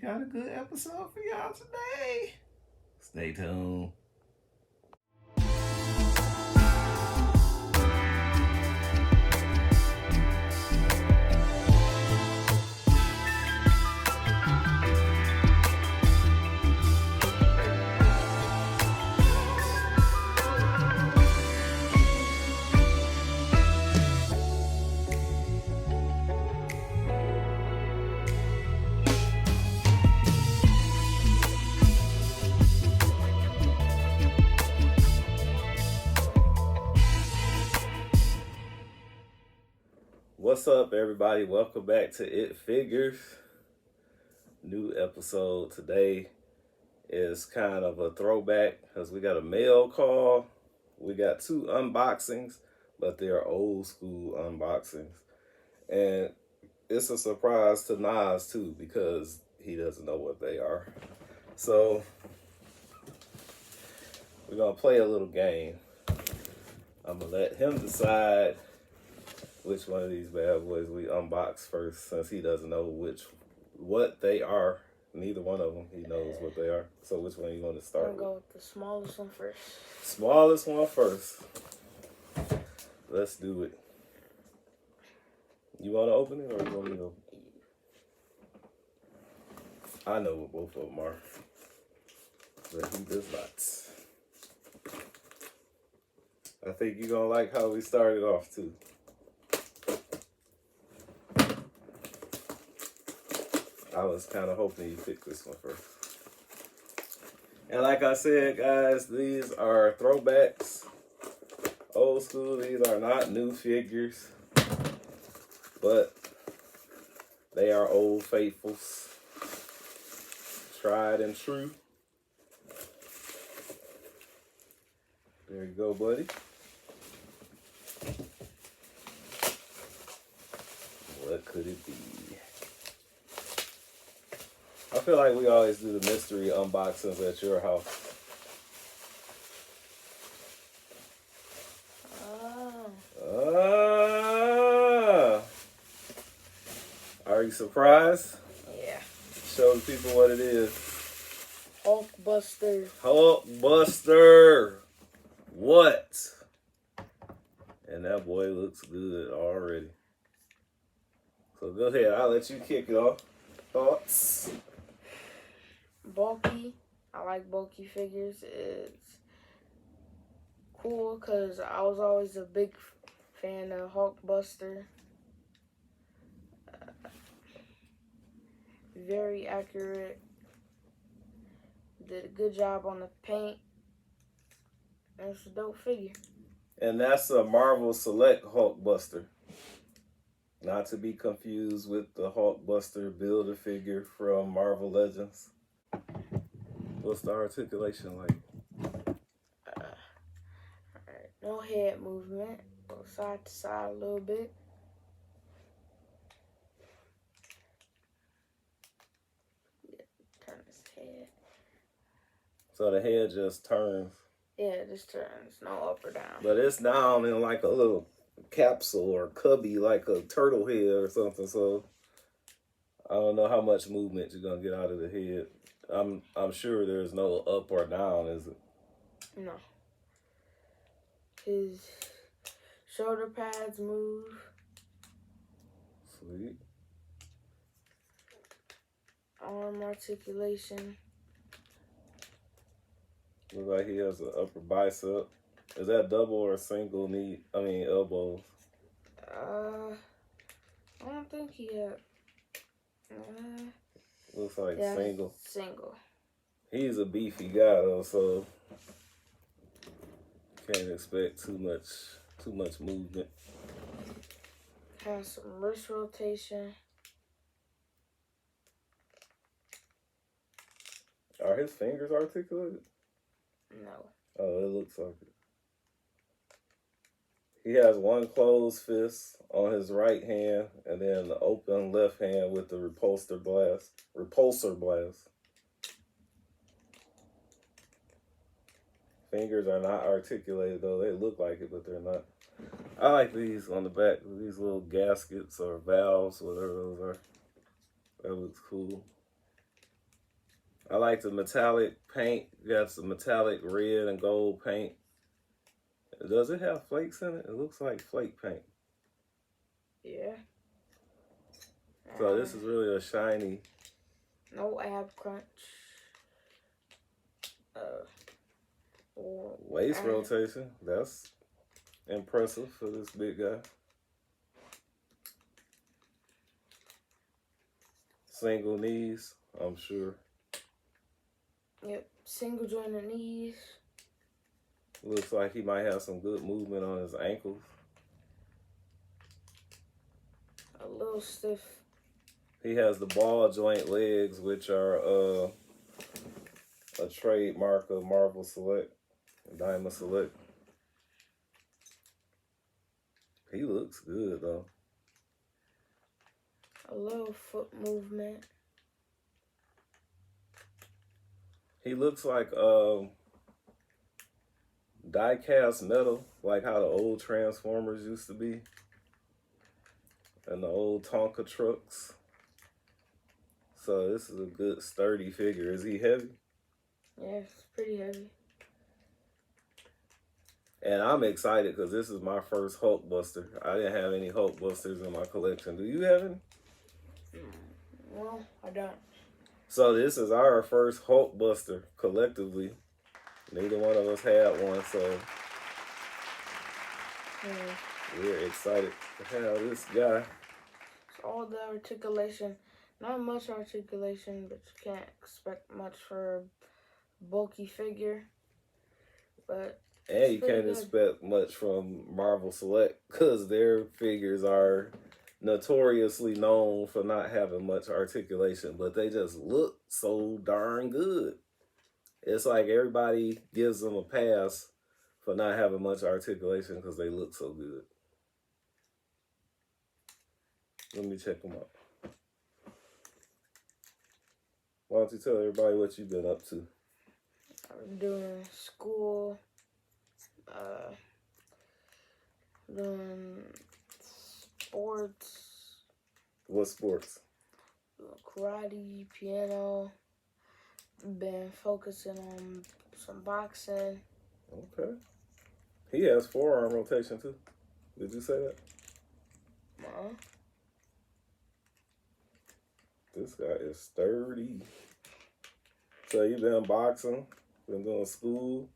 got a good episode for y'all today. Stay tuned. What's up, everybody? Welcome back to It Figures. New episode today is kind of a throwback because we got a mail call. We got 2 unboxings, but they're old school unboxings. And it's a surprise to Nas too because he doesn't know what they are. So we're going to play a little game. I'm going to let him decide which one of these bad boys we unbox first, since he doesn't know what they are. Neither one of them, he knows what they are. So which one you want to start with? I'll go with the smallest one first. Smallest one first. Let's do it. You want to open it or you want me to open it? I know what both of them are, but he does not. I think you're going to like how we started off too. I was kind of hoping you picked this one first. And like I said, guys, these are throwbacks. Old school. These are not new figures. But they are old faithfuls. Tried and true. There you go, buddy. What could it be? I feel like we always do the mystery unboxings at your house. Are you surprised? Yeah. Show the people what it is. Hulkbuster. Hulkbuster. What? And that boy looks good already. So go ahead. I'll let you kick it off. Thoughts? Bulky. I like bulky figures. It's cool because I was always a big fan of Hulkbuster. Very accurate. Did a good job on the paint. And it's a dope figure. And that's a Marvel Select Hulkbuster. Not to be confused with the Hulkbuster Build-A-Figure from Marvel Legends. What's the articulation like? Alright, no head movement. Go side to side a little bit. Turn his head. So the head just turns. Yeah, it just turns. No up or down. But it's down in like a little capsule or cubby, like a turtle head or something. So I don't know how much movement you're gonna get out of the head. I'm sure there's no up or down, is it? No. His shoulder pads move. Sweet. Arm articulation. Looks like he has an upper bicep. Is that double or single knee? I mean elbows. I don't think he had. Looks like Yeah, single. Single. He's a beefy guy though, so can't expect too much movement. Has some wrist rotation. Are his fingers articulated? No. Oh, it looks like it. He has one closed fist on his right hand and then the open left hand with the repulsor blast. Fingers are not articulated though. They look like it, but they're not. I like these on the back, these little gaskets or valves, whatever those are. That looks cool. I like the metallic paint. Got some metallic red and gold paint. Does it have flakes in it? It looks like flake paint. Yeah. So this is really a shiny. No ab crunch. Waist rotation. That's impressive for this big guy. Single knees, I'm sure. Yep, single jointed knees. Looks like he might have some good movement on his ankles. A little stiff. He has the ball joint legs, which are a trademark of Marvel Select, Diamond Select. He looks good though. A little foot movement. He looks like die-cast metal, like how the old Transformers used to be, and the old Tonka trucks. So this is a good sturdy figure. Is he heavy? Yeah, it's pretty heavy. And I'm excited because this is my first Hulkbuster. I didn't have any Hulkbusters in my collection. Do you have any? Well, I don't. So this is our first Hulkbuster collectively. Neither one of us had one, so we're excited to have this guy. It's all the articulation. Not much articulation, but you can't expect much for a bulky figure. But and you can't expect much from Marvel Select because their figures are notoriously known for not having much articulation, but they just look so darn good. It's like everybody gives them a pass for not having much articulation because they look so good. Let me check them out. Why don't you tell everybody what you've been up to? I'm doing school, doing sports. What sports? Karate, piano. Been focusing on some boxing. Okay. He has forearm rotation too. Did you say that? This guy is sturdy. So you been boxing, been doing school,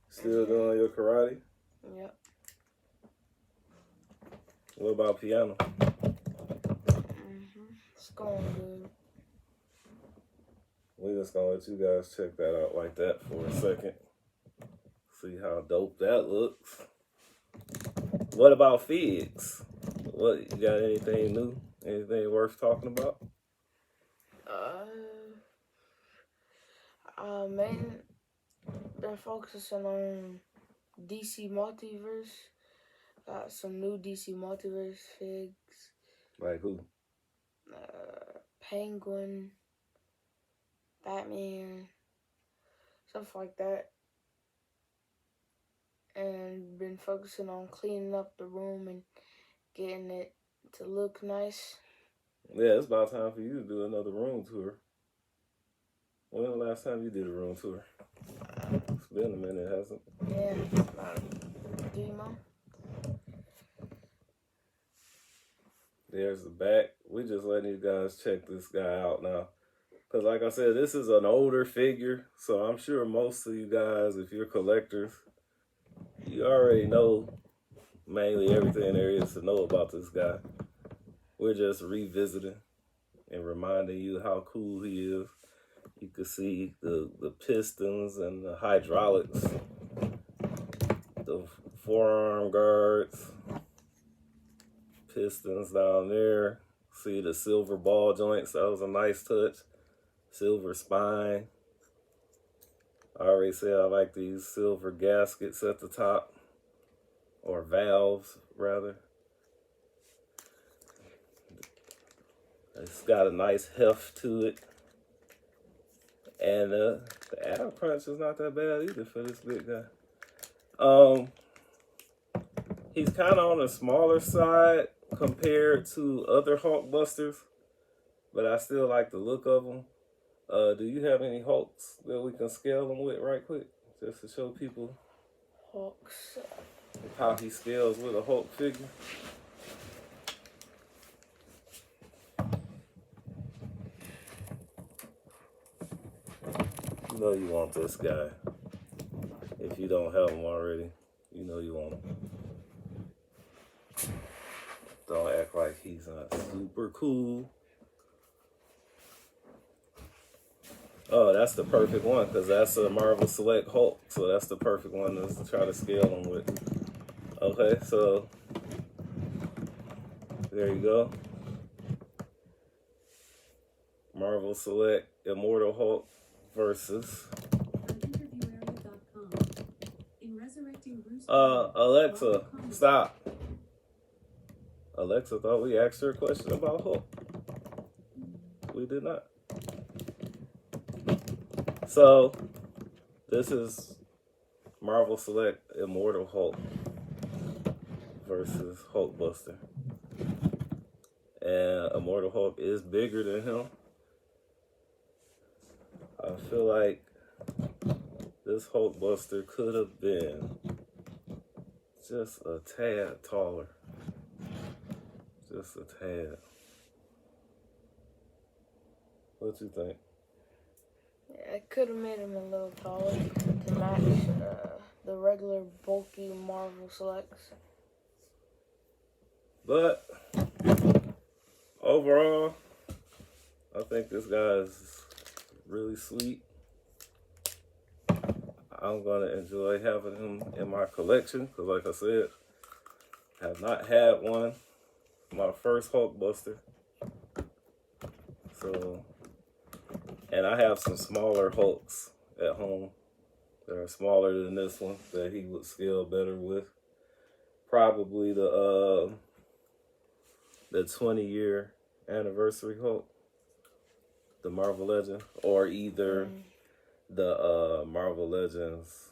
still doing your karate? Yep. What about piano? It's going good. We're just gonna let you guys check that out like that for a second. See how dope that looks. What about figs? What, you got anything new? Anything worth talking about? Man, been focusing on DC Multiverse. Got some new DC Multiverse figs. Like who? Penguin, Batman, stuff like that. And been focusing on cleaning up the room and getting it to look nice. Yeah, it's about time for you to do another room tour. When was the last time you did a room tour? It's been a minute, hasn't it? Yeah, about 3 months. There's the back. We're just letting you guys check this guy out now. Because like I said, this is an older figure. So I'm sure most of you guys, if you're collectors, you already know mainly everything there is to know about this guy. We're just revisiting and reminding you how cool he is. You can see the pistons and the hydraulics, the forearm guards, pistons down there. See the silver ball joints, that was a nice touch. Silver spine. I already said I like these silver gaskets at the top, or valves rather. It's got a nice heft to it. And the ab crunch is not that bad either for this big guy. He's kind of on the smaller side compared to other Hulkbusters, but I still like the look of him. Do you have any Hulks that we can scale them with right quick? Just to show people Hulks. how he scales with a Hulk figure. You know you want this guy. If you don't have him already, you know you want him. Don't act like he's not super cool. Oh, that's the perfect one because that's a Marvel Select Hulk. So that's the perfect one to try to scale him with. Okay, so there you go. Marvel Select Immortal Hulk versus Alexa, stop. Alexa thought we asked her a question about Hulk. We did not. So this is Marvel Select Immortal Hulk versus Hulkbuster. And Immortal Hulk is bigger than him. I feel like this Hulkbuster could have been just a tad taller. Just a tad. What you think? Yeah, I could have made him a little taller to match the regular bulky Marvel Selects. But overall, I think this guy is really sweet. I'm gonna enjoy having him in my collection because, like I said, I have not had one. My first Hulkbuster. So, and I have some smaller Hulks at home that are smaller than this one that he would scale better with. Probably the 20-year anniversary Hulk, the Marvel Legend, or either the Marvel Legends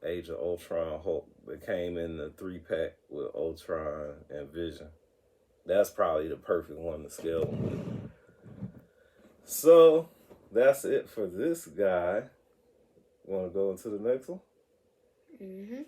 Age of Ultron Hulk that came in the 3-pack with Ultron and Vision. That's probably the perfect one to scale them with. So that's it for this guy. Want to go into the next one? Mm-hmm.